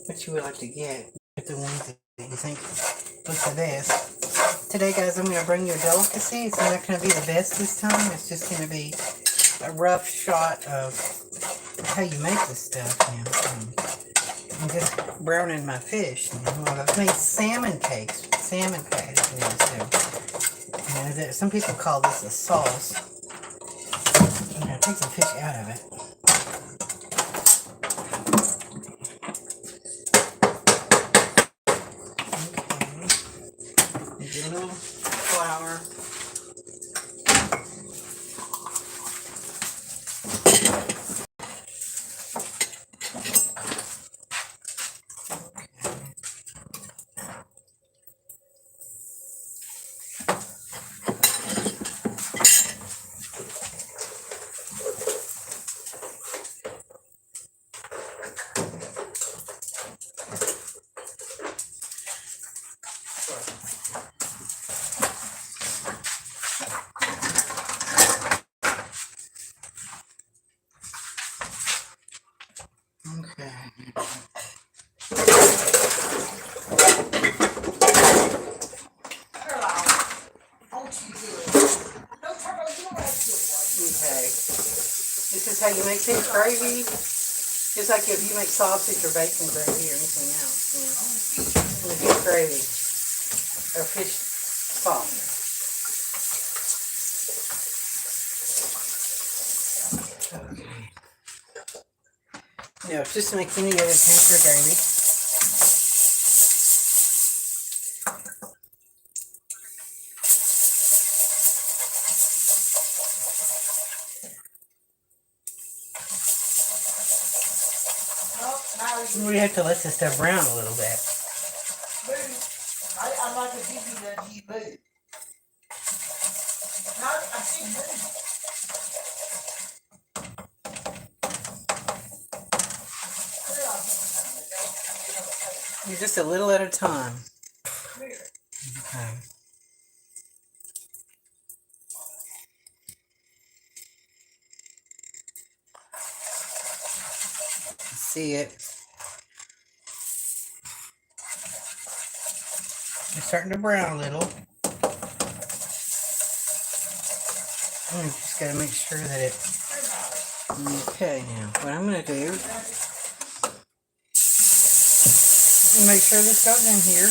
what you would like to get. Get the ones that you think look the best. Today, guys, I'm going to bring you a delicacy. It's not going to be the best this time. It's just going to be a rough shot of how you make this stuff. I'm just browning my fish. I've made salmon cakes, salmon patties. Some people call this a sauce. I'm going to take some fish out of it. Okay. Get a little flour. Okay. Okay. This is how you make fish gravy. Just like if you make sausage or bacon gravy or anything else. And the fish gravy or fish sauce. Okay. Now, it's just to make any other temperature gravy. We have to let this stuff brown a little bit. I'm not going to give you that you move. I see move. Just a little at a time. Okay. See it. It's starting to brown a little. You just got to make sure that it... Okay, now, what I'm going to do... Make sure this goes in here.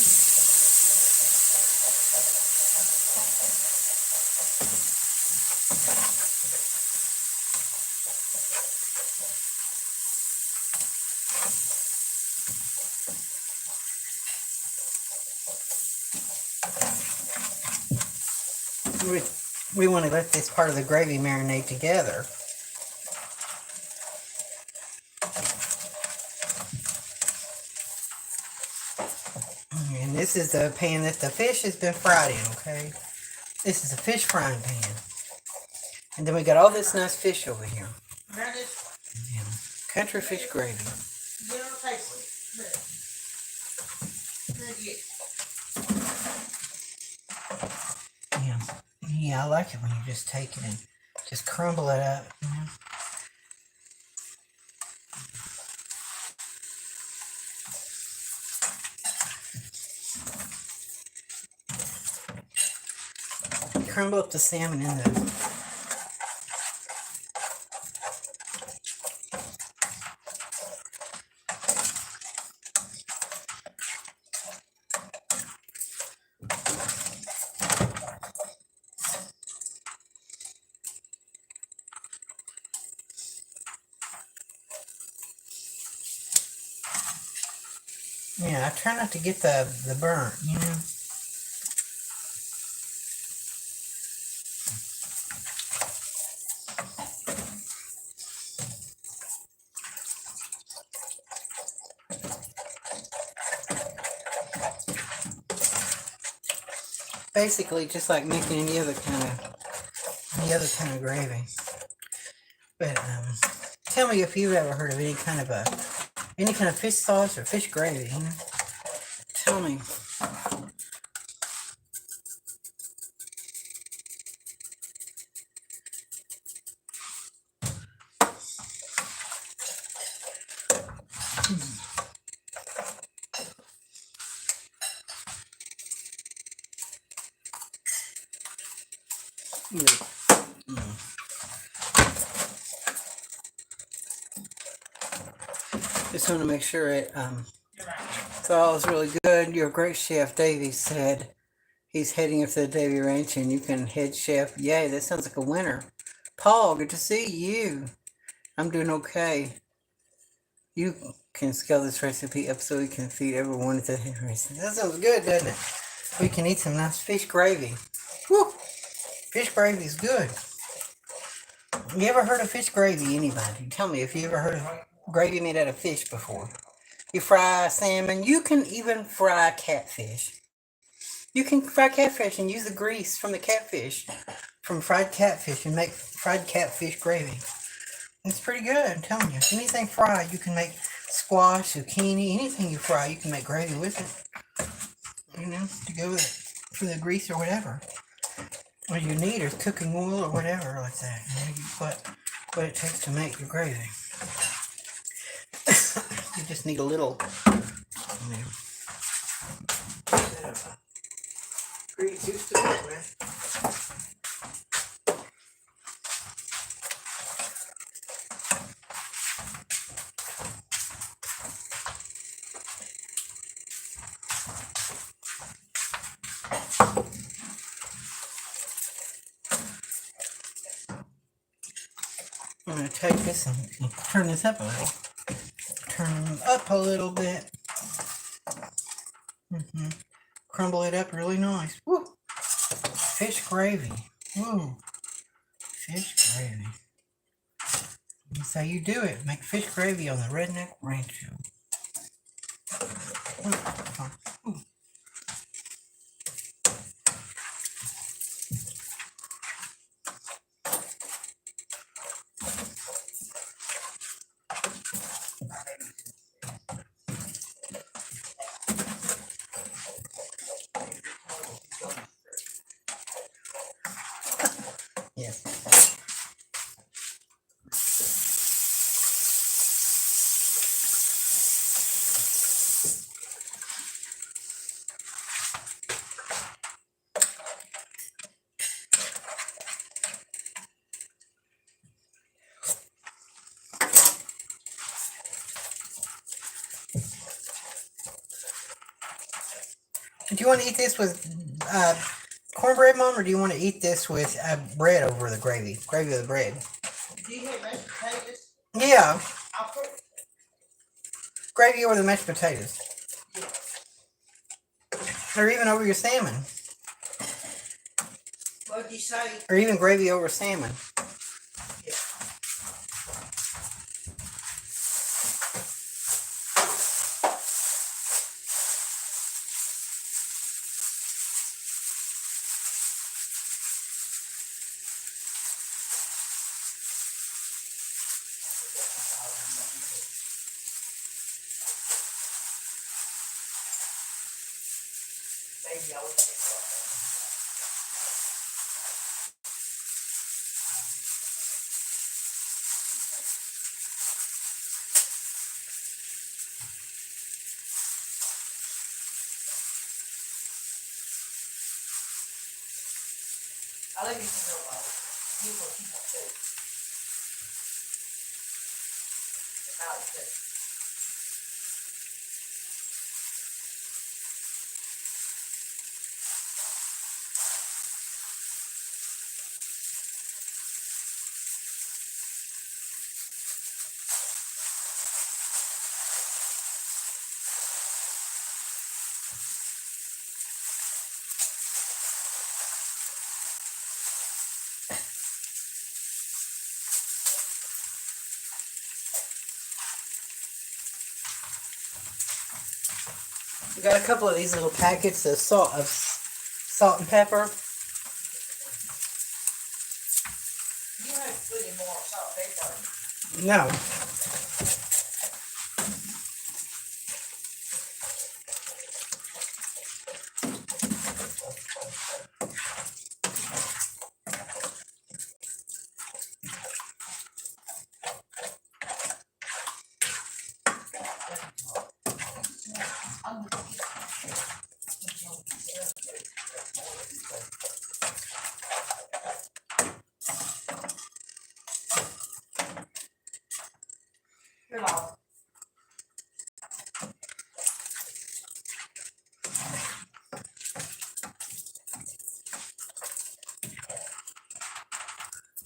We want to let this part of the gravy marinate together. And this is the pan that the fish has been fried in, okay? This is a fish frying pan. And then we got all this nice fish over here. Yeah. Country fish gravy. Yeah, I like it when you just take it and just crumble it up, you know? Crumble up the salmon in the... Yeah, I try not to get the burn, you know? Basically, just like making any other kind of gravy. But tell me if you've ever heard of any kind of fish sauce or fish gravy. You know, tell me. Just want to make sure it thaws really good. Your great chef Davey said he's heading up to the Davey Ranch and you can head chef. Yay, that sounds like a winner. Paul, good to see you. I'm doing okay. You can scale this recipe up so we can feed everyone at the recipe. That sounds good, doesn't it? We can eat some nice fish gravy. Woo! Fish gravy is good. You ever heard of fish gravy, anybody? Tell me if you ever heard of gravy made out of fish before. You fry salmon. You can even fry catfish. You can fry catfish and use the grease from the catfish, from fried catfish, and make fried catfish gravy. It's pretty good, I'm telling you. Anything fried, you can make squash, zucchini, anything you fry, you can make gravy with it. You know, to go with it for the grease or whatever. What you need is cooking oil or whatever like that. You know, you put what it takes to make your gravy. You just need a little, you know, grease used to it, man. I'm going to take this and turn this up a little. Turn them up a little bit. Crumble it up really nice. Woo! Fish gravy. Woo! Fish gravy. That's how you do it. Make fish gravy on the Redneck Rancho. Yes. Do you want to eat this with cornbread, Mom, or do you want to eat this with bread over the gravy? Gravy with the bread. Do you have mashed potatoes? Yeah, I'll put, gravy over the mashed potatoes. Or even over your salmon. what'd you say? Or even gravy over salmon. Maybe I would take that. I'll let you know about it. You will keep it safe. How it's safe. We got a couple of these little packets of salt and pepper. You have to put in more salt and pepper. No.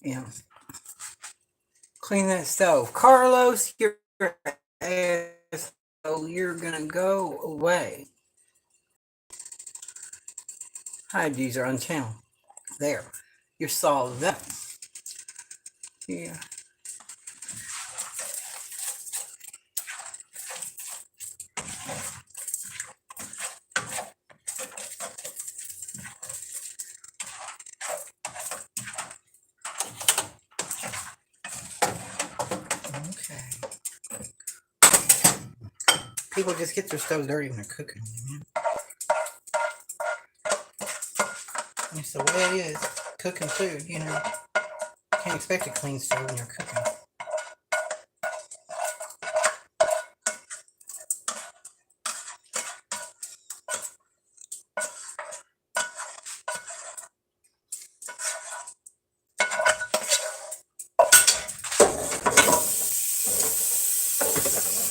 Yeah. Clean that stove. Carlos, you're ass. Oh, you're gonna go away. Hide user on channel. There. You saw that. Yeah. Okay. People just get their stove dirty when they're cooking. Man. It's the way it is. Cooking food, you know. Can't expect a clean stove when you're cooking.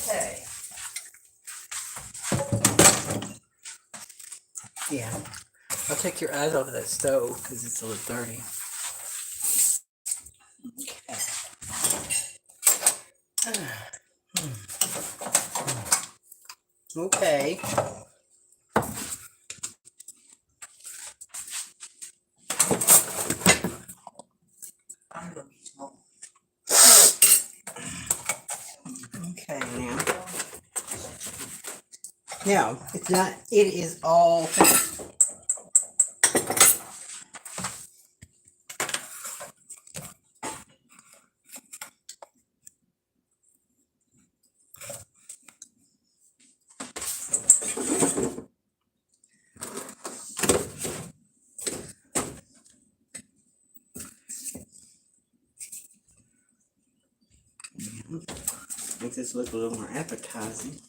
Okay. Yeah. I'll take your eyes off of that stove because it's a little dirty. Okay. I'm gonna be smoking. Okay, now. Now, it's not, it is all. Make this look a little more appetizing.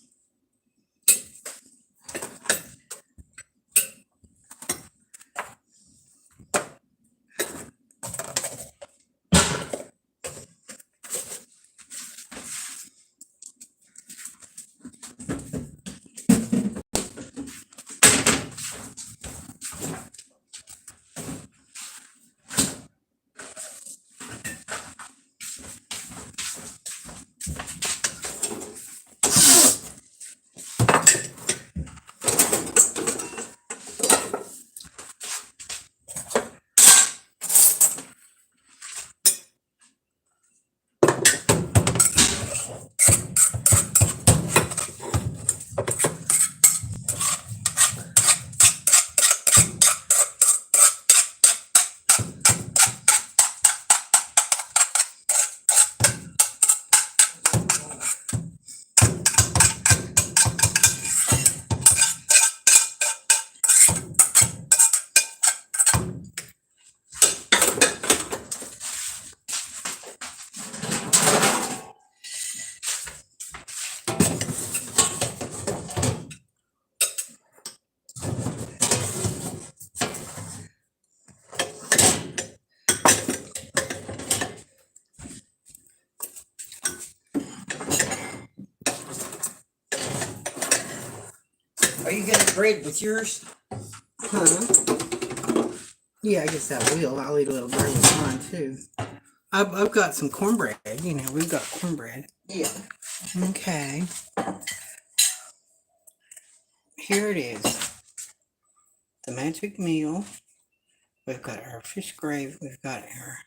Are you getting bread with yours? Huh? Yeah, I guess I will. I'll eat a little bread with mine too. I've got some cornbread. You know, we've got cornbread. Yeah. Okay. Here it is. The magic meal. We've got our fish gravy. We've got our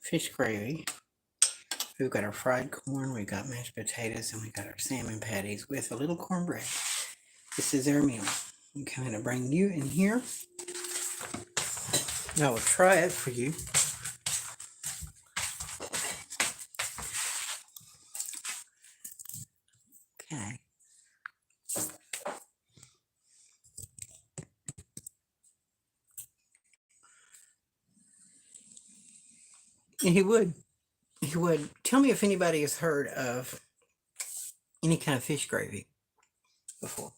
fish gravy. We've got our fried corn. We've got mashed potatoes, and we got our salmon patties with a little cornbread. This is our meal. I'm going to bring you in here. I will try it for you. Okay. And he would. He would. Tell me if anybody has heard of any kind of fish gravy before.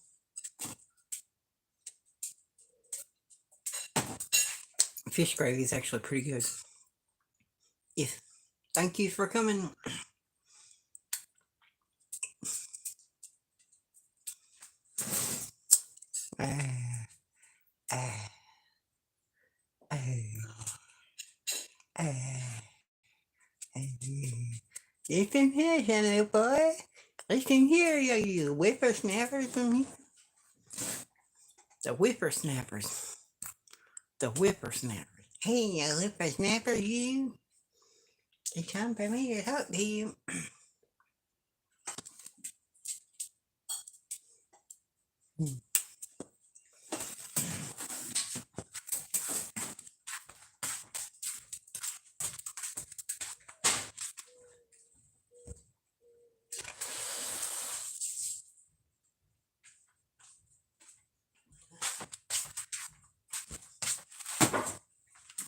Fish gravy is actually pretty good. Yes. Thank you for coming. Ah, ah, ah. Listen here, hello boy. Listen here, you whippersnappers from here. The whippersnappers. The whippersnappers. Hey, you whippersnapper, you. It's time for me to talk to you.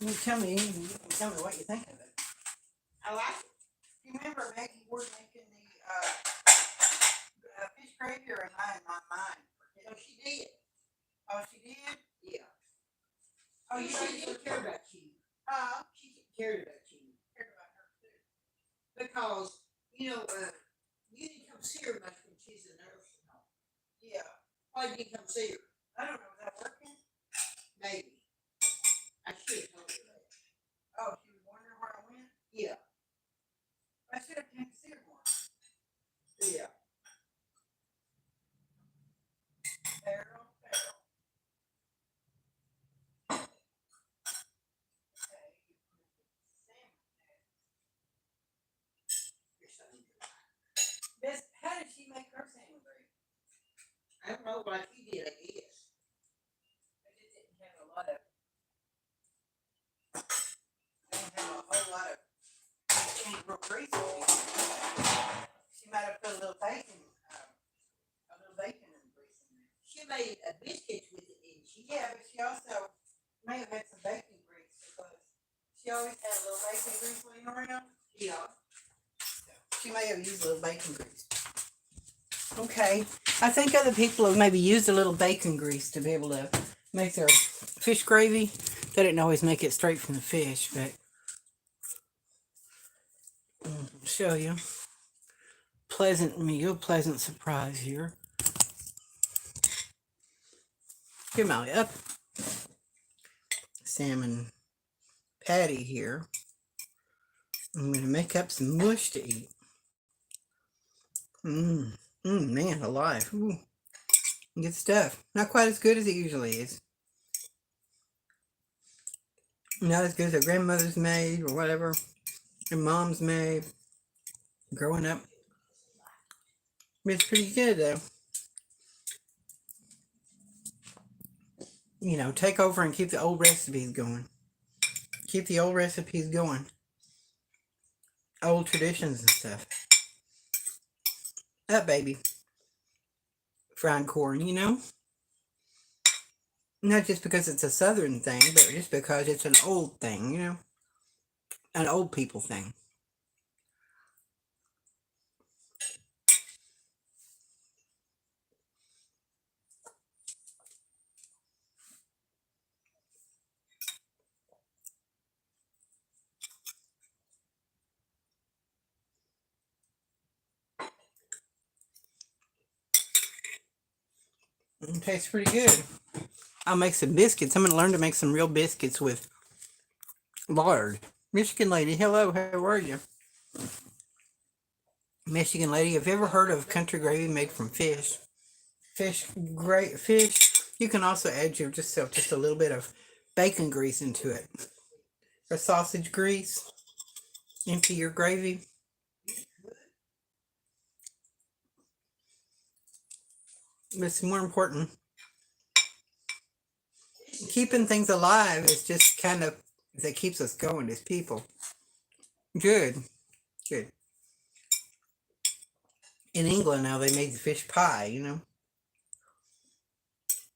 You tell me what you think of it. I like it. You remember Maggie Ward making the fish gravy, or am I in my mind? No, she did. Oh, she did? Yeah. Oh, She didn't care about you. She cared about you. cared about her too. Because, you didn't come see her much when she's a nurse and all. Yeah. Why didn't you come see her? I don't know, is that working? Maybe. I should have told her that. Oh, she was wondering where I went? Yeah. I should have came to see her more. Yeah. Farrell. Miss, how did she make her salmon gravy? I don't know, like you did, I guess. But it didn't have a lot of. Didn't have a whole lot of. Any real grease on it. She might have put a little bacon and grease in there. She made a biscuit with it, didn't she? Yeah, but she also may have had some bacon grease because she always had a little bacon grease laying around. Yeah. She may have used a little bacon grease. Okay. I think other people have maybe used a little bacon grease to be able to make their fish gravy. They didn't always make it straight from the fish, but I'll show you. Pleasant meal, pleasant surprise here. Here, Molly, up. Salmon patty here. I'm going to make up some mush to eat. Man, alive. Ooh. Good stuff. Not quite as good as it usually is. Not as good as their grandmother's made or whatever. Their mom's made. Growing up. But it's pretty good though. Take over and keep the old recipes going. Keep the old recipes going. Old traditions and stuff. That baby. Fried corn, Not just because it's a southern thing, but just because it's an old thing, An old people thing. It tastes pretty good. I'll make some biscuits. I'm going to learn to make some real biscuits with lard. Michigan lady, hello, how are you? Michigan lady, have you ever heard of country gravy made from fish? Fish. You can also add just a little bit of bacon grease into it. Or sausage grease into your gravy. But it's more important. Keeping things alive is just kind of that keeps us going as people. Good. In England now they made the fish pie,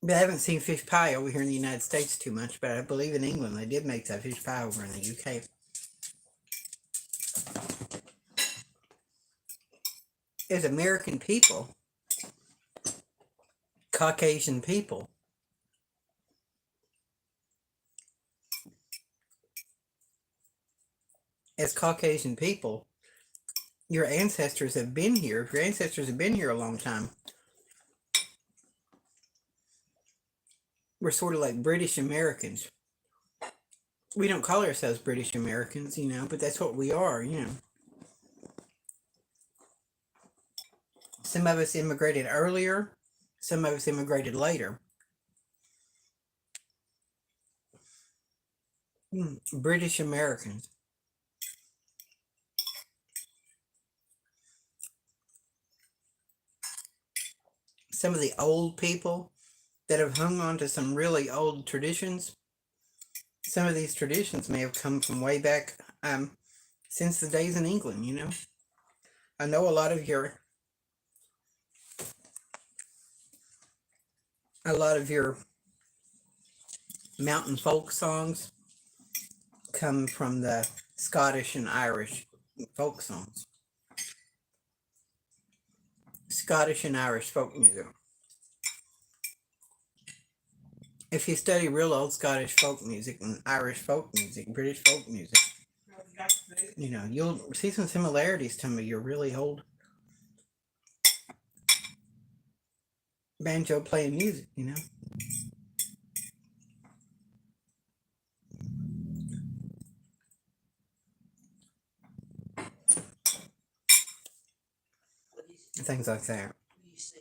But I haven't seen fish pie over here in the United States too much, but I believe in England they did make that fish pie over in the UK. As American people, Caucasian people, your ancestors have been here. If your ancestors have been here a long time, we're sort of like British Americans. We don't call ourselves British Americans, but that's what we are, Some of us immigrated earlier, some of us immigrated later. British Americans. Some of the old people that have hung on to some really old traditions. Some of these traditions may have come from way back since the days in England, you know. I know a lot of your mountain folk songs come from the Scottish and Irish folk songs. Scottish and Irish folk music. If you study real old Scottish folk music and Irish folk music, British folk music, you know, you'll see some similarities to me. You're really old banjo playing music, you know. Things like that. What do you see?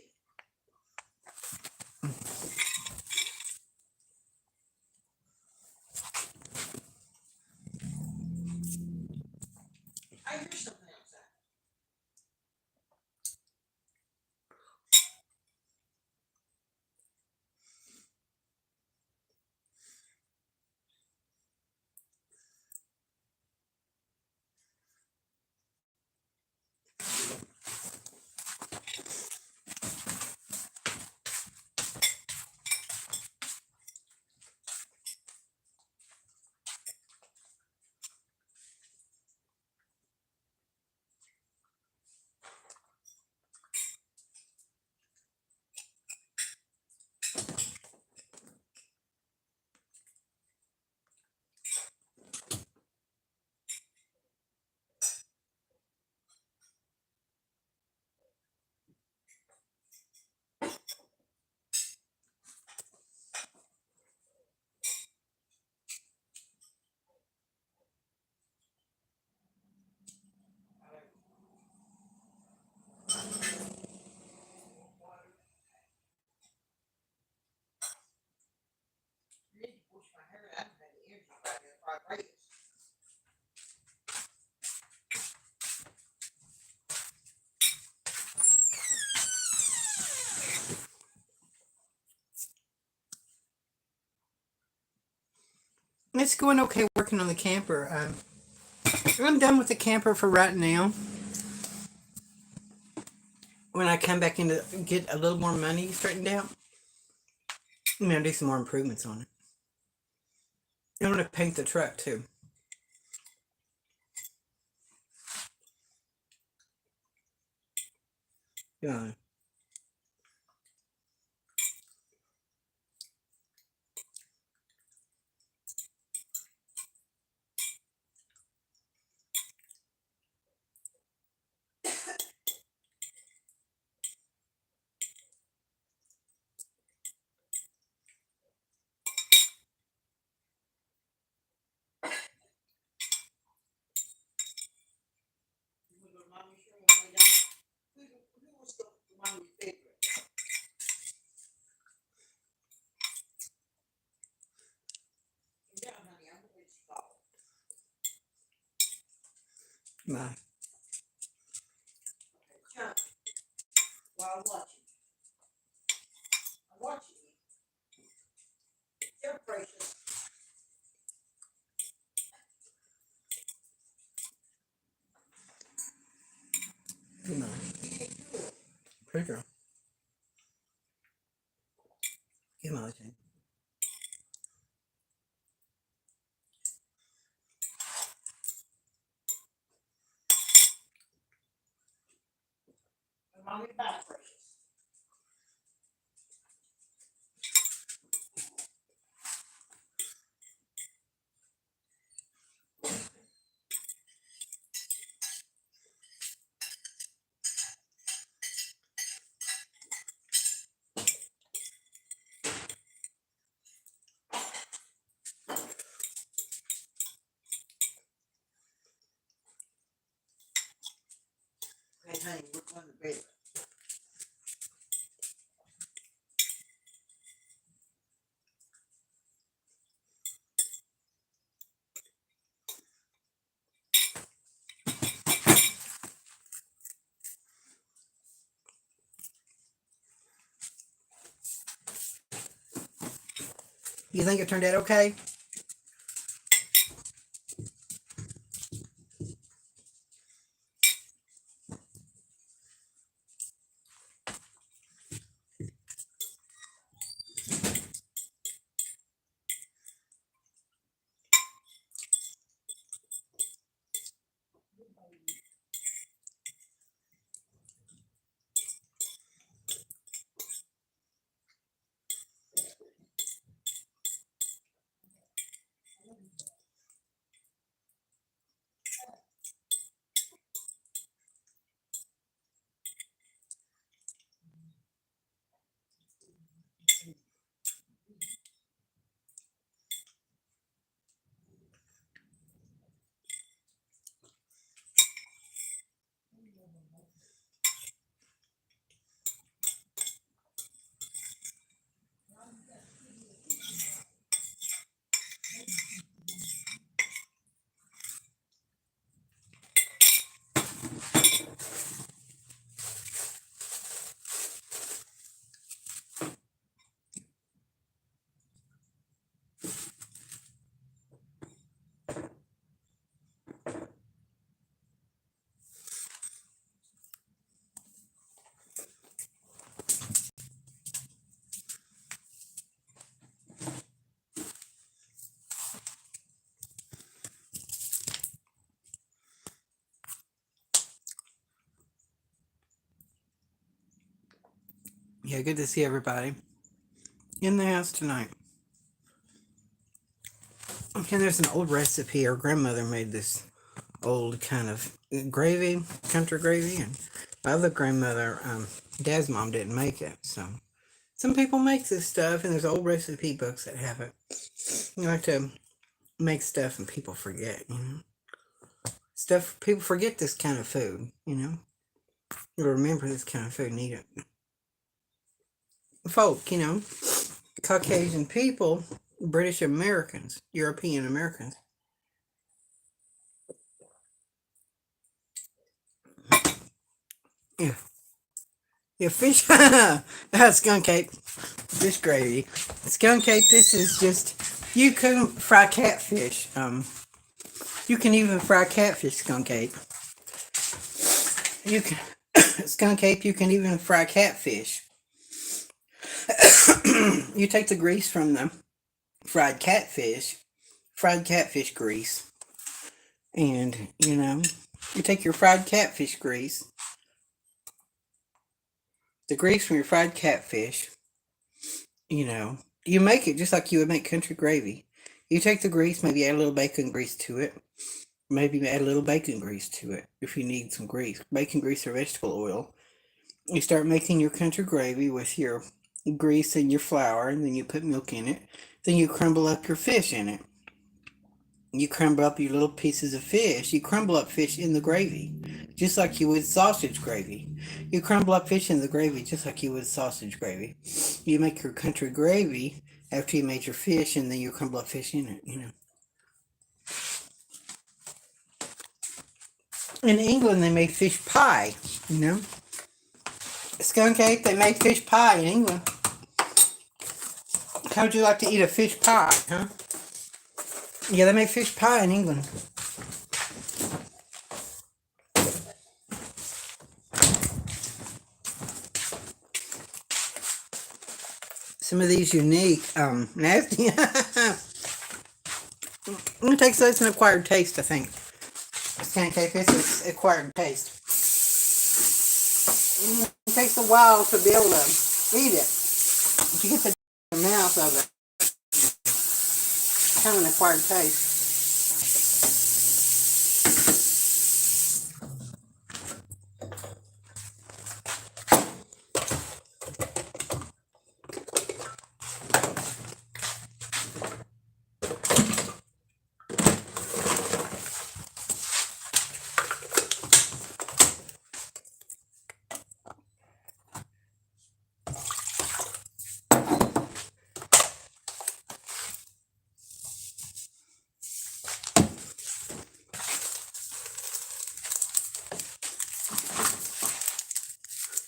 I hear something outside. I need to push my hair out and have the energy back in the vibrations. It's going okay working on the camper. I'm done with the camper for right now. When I come back in to get a little more money straightened out, I'm gonna do some more improvements on it. I'm gonna paint the truck too. Yeah. You wanna go to mommy's room on the way down? Who wants to go to mommy's bedroom? Come down, honey. I'm gonna let you go. Bye. Okay, jump while I'm watching. I'm watching you. You're precious. Good night. Pretty girl. Good night, Jane. And mommy back, precious. Okay, honey, we're going to bed. You think it turned out okay? Yeah, good to see everybody in the house tonight. Okay, there's an old recipe. Our grandmother made this old kind of gravy, country gravy, and my other grandmother, Dad's mom, didn't make it. So some people make this stuff, and there's old recipe books that have it. You like to make stuff, and people forget. Stuff people forget this kind of food. You remember this kind of food and eat it. Folk, Caucasian people, British Americans, European Americans. Yeah. Yeah, fish. Skunk ape. Fish gravy. Skunk ape, this is just. You can fry catfish. You can even fry catfish, skunk ape. You can. Skunk ape, you can even fry catfish. You take the grease from the fried catfish grease, and you take your fried catfish grease, the grease from your fried catfish, you make it just like you would make country gravy. You take the grease, maybe add a little bacon grease to it, maybe add a little bacon grease to it if you need some grease, bacon grease or vegetable oil. You start making your country gravy with your grease and your flour, and then you put milk in it. Then you crumble up your fish in it. You crumble up your little pieces of fish. You crumble up fish in the gravy, just like you would sausage gravy. You crumble up fish in the gravy, just like you would sausage gravy. You make your country gravy after you made your fish, and then you crumble up fish in it. In England, they make fish pie. Skunk ape, they make fish pie in England. How would you like to eat a fish pie, huh? Yeah, they make fish pie in England. Some of these unique, nasty. It takes that's an acquired taste, I think. Skunk ape, it's acquired taste. It takes a while to be able to eat it. If you get the mouth of it, it's kind of an acquired taste.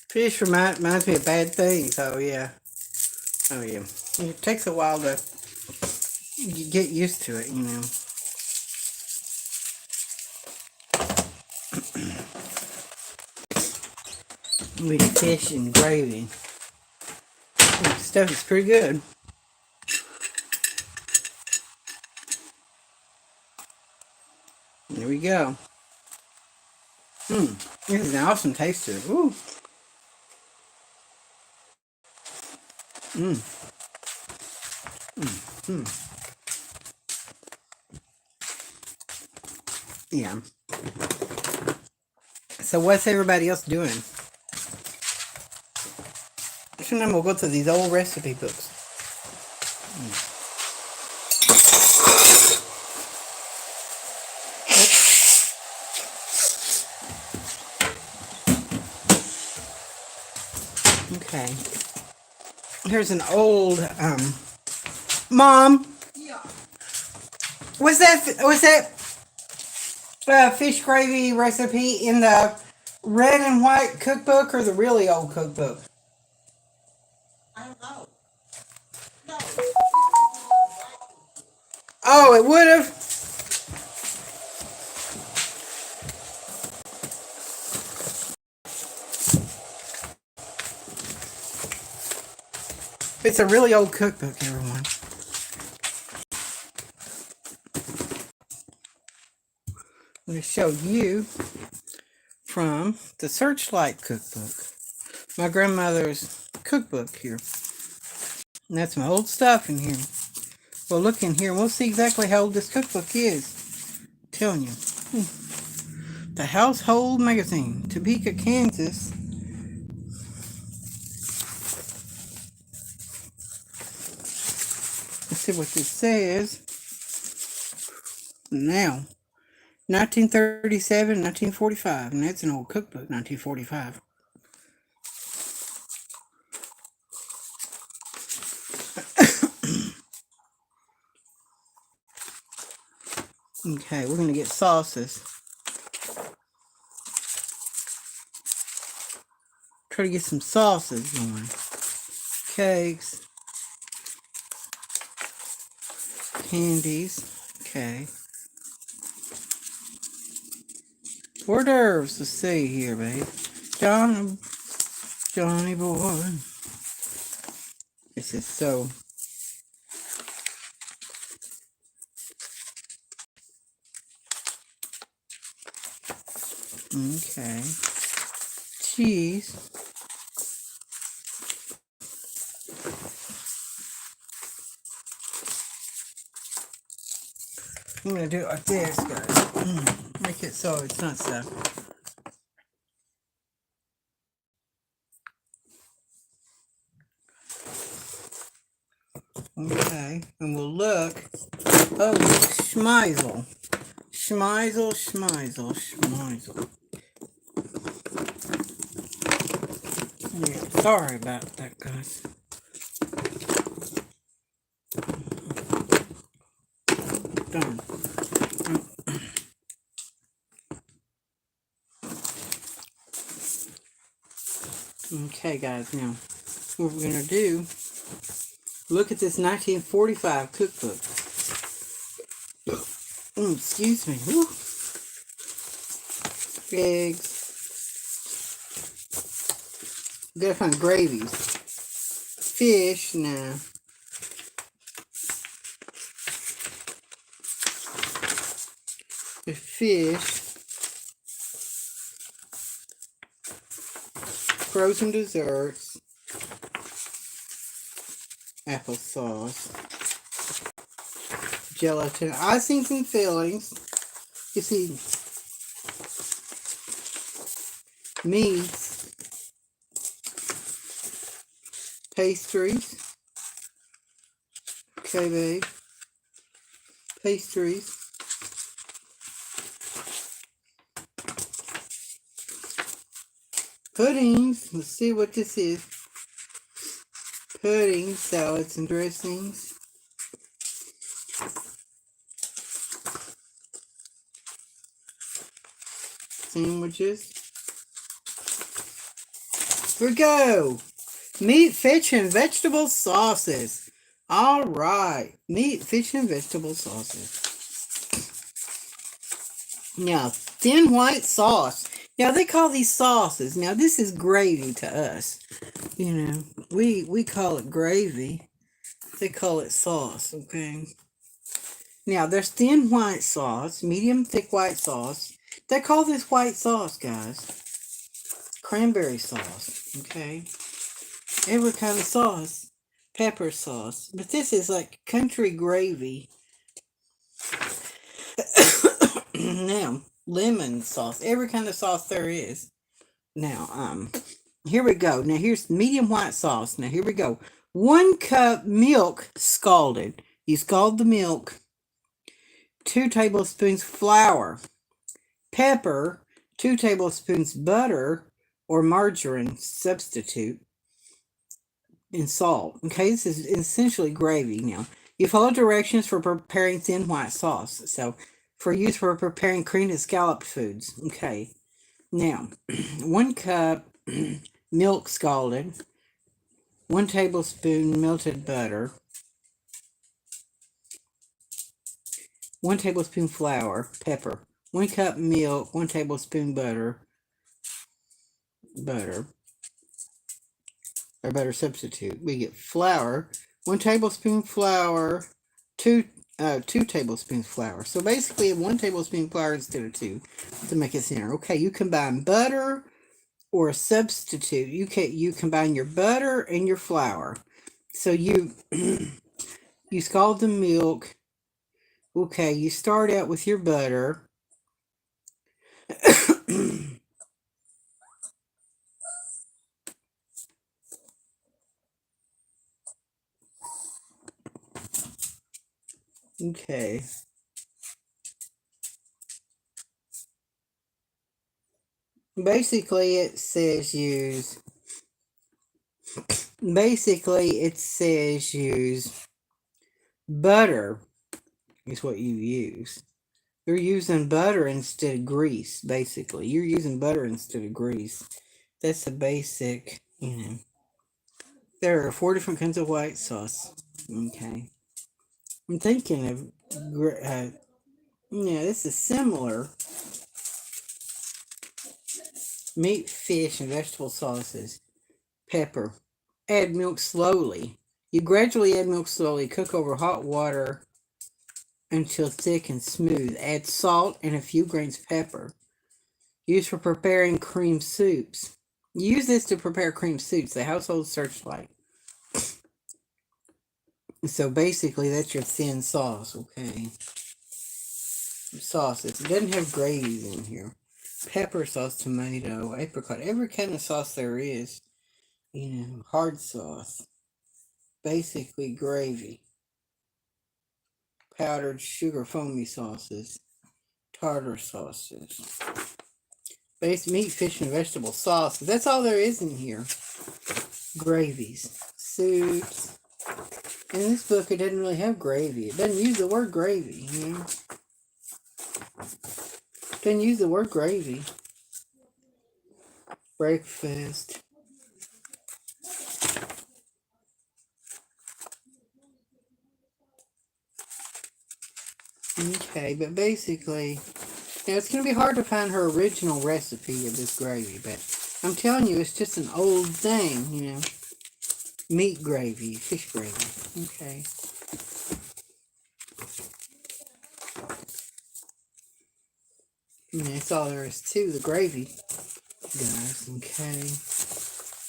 Fish reminds me of bad things. Oh yeah. It takes a while to You get used to it, you know. With fish and gravy. This stuff is pretty good. There we go. This is an awesome taste to it. Ooh. Yeah. So what's everybody else doing? Sometimes we'll go to these old recipe books. Okay. Here's an old Mom, Yeah. was that fish gravy recipe in the red and white cookbook or the really old cookbook? I don't know. No. Oh, it would have. It's a really old cookbook, everyone. I'm going to show you from the Searchlight cookbook. My grandmother's cookbook here. And that's my old stuff in here. We'll look in here and we'll see exactly how old this cookbook is. I'm telling you. The Household Magazine, Topeka, Kansas. Let's see what this says. Now, 1937, 1945. And that's an old cookbook, 1945. Okay, we're going to get sauces. Try to get some sauces going. Cakes. Candies. Okay. Hors d'oeuvres. Let's see here, babe. Johnny boy. This is so. Okay. Cheese. I'm gonna do it like this, guys. Make it so it's not so. Okay, and we'll look. Oh, schmeisel. Schmeisel. Yeah, sorry about that, guys. Done. Okay, guys, now what we're gonna do, look at this 1945 cookbook. Excuse me. Woo. Eggs. Gotta find gravies. Fish, now. The fish. Frozen desserts. Applesauce. Gelatin. Icings and fillings. You see, meats. Pastries. Okay, babe. Pastries. Puddings. Let's see what this is. Puddings, salads, and dressings. Sandwiches. Here we go. Meat, fish, and vegetable sauces. All right. Meat, fish, and vegetable sauces. Now, thin white sauce. Now, they call these sauces. Now, this is gravy to us. You know, we call it gravy. They call it sauce, okay? Now, there's thin white sauce, medium thick white sauce. They call this white sauce, guys. Cranberry sauce, okay? Every kind of sauce. Pepper sauce. But this is like country gravy. Now, lemon sauce. Every kind of sauce there is. Now, here we go. Now, here's medium white sauce. Now, here we go. 1 cup milk scalded. You scald the milk. 2 tablespoons flour. Pepper. 2 tablespoons butter or margarine substitute. And salt. Okay, this is essentially gravy now. You follow directions for preparing thin white sauce. So, for use for preparing cream and scalloped foods. Okay. Now, 1 cup milk scalded, 1 tablespoon melted butter, 1 tablespoon flour, pepper, 1 cup milk, 1 tablespoon butter, or butter substitute. We get flour, 1 tablespoon flour, 2 tablespoons flour. So basically 1 tablespoon flour instead of 2 to make it thinner. Okay, you combine butter or a substitute. You combine your butter and your flour. So you you scald the milk. Okay, you start out with your butter. Okay. Basically it says use butter is what you use. You're using butter instead of grease, basically. You're using butter instead of grease. That's the basic, There are 4 different kinds of white sauce. Okay. I'm thinking of, this is similar. Meat, fish, and vegetable sauces. Pepper. Add milk slowly. You gradually add milk slowly. Cook over hot water until thick and smooth. Add salt and a few grains of pepper. Used for preparing cream soups. Use this to prepare cream soups. The household searchlight. So basically, that's your thin sauce, okay? Sauces. It doesn't have gravies in here. Pepper sauce, tomato, apricot. Every kind of sauce there is. Hard sauce. Basically, gravy. Powdered sugar foamy sauces. Tartar sauces. Base meat, fish, and vegetable sauces. That's all there is in here. Gravies. Soups. In this book, it doesn't really have gravy. It doesn't use the word gravy, It doesn't use the word gravy. Breakfast. Okay, but basically, now it's going to be hard to find her original recipe of this gravy, but I'm telling you, it's just an old thing, Meat gravy, fish gravy. Okay. And that's all there is to the gravy, guys. Okay.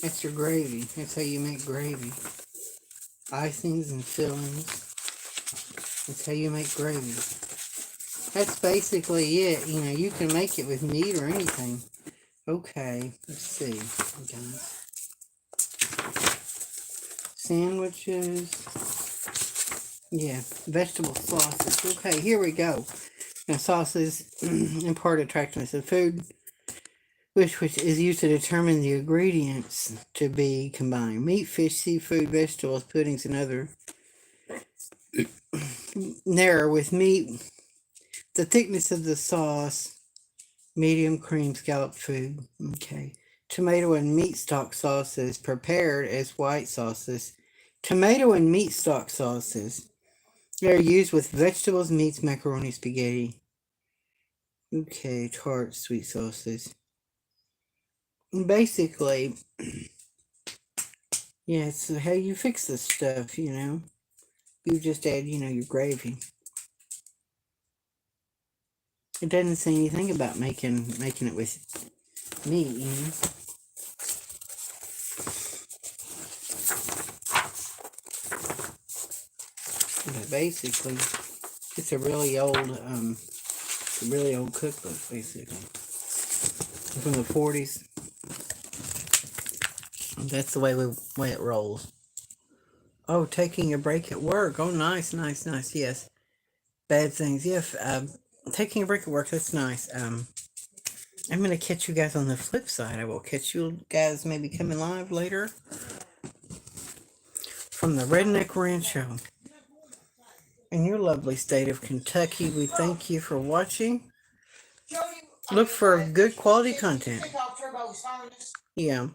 That's your gravy. That's how you make gravy. Icings and fillings. That's how you make gravy. That's basically it. You can make it with meat or anything. Okay, let's see, guys. Sandwiches. Yeah, vegetable sauces. Okay, here we go. Now, sauces impart attractiveness of food, which is used to determine the ingredients to be combined. Meat, fish, seafood, vegetables, puddings, and other. Narrow with meat. The thickness of the sauce, medium cream scallop food. Okay. Tomato and meat stock sauces prepared as white sauces Tomato and meat stock sauces. They're used with vegetables, meats, macaroni, spaghetti. Okay, tart sweet sauces. Basically, yeah, it's how you fix this stuff, you know. You just add, your gravy. It doesn't say anything about making it with meat, you know. But basically, it's a really old cookbook, basically, from the 40s. That's the way it rolls. Oh, taking a break at work. Oh, nice, nice, nice. Yes, bad things. Yes, taking a break at work. That's nice. I'm gonna catch you guys on the flip side. I will catch you guys maybe coming live later from the Redneck Rancho in your lovely state of Kentucky. We thank you for watching. Look for good quality content. Yeah.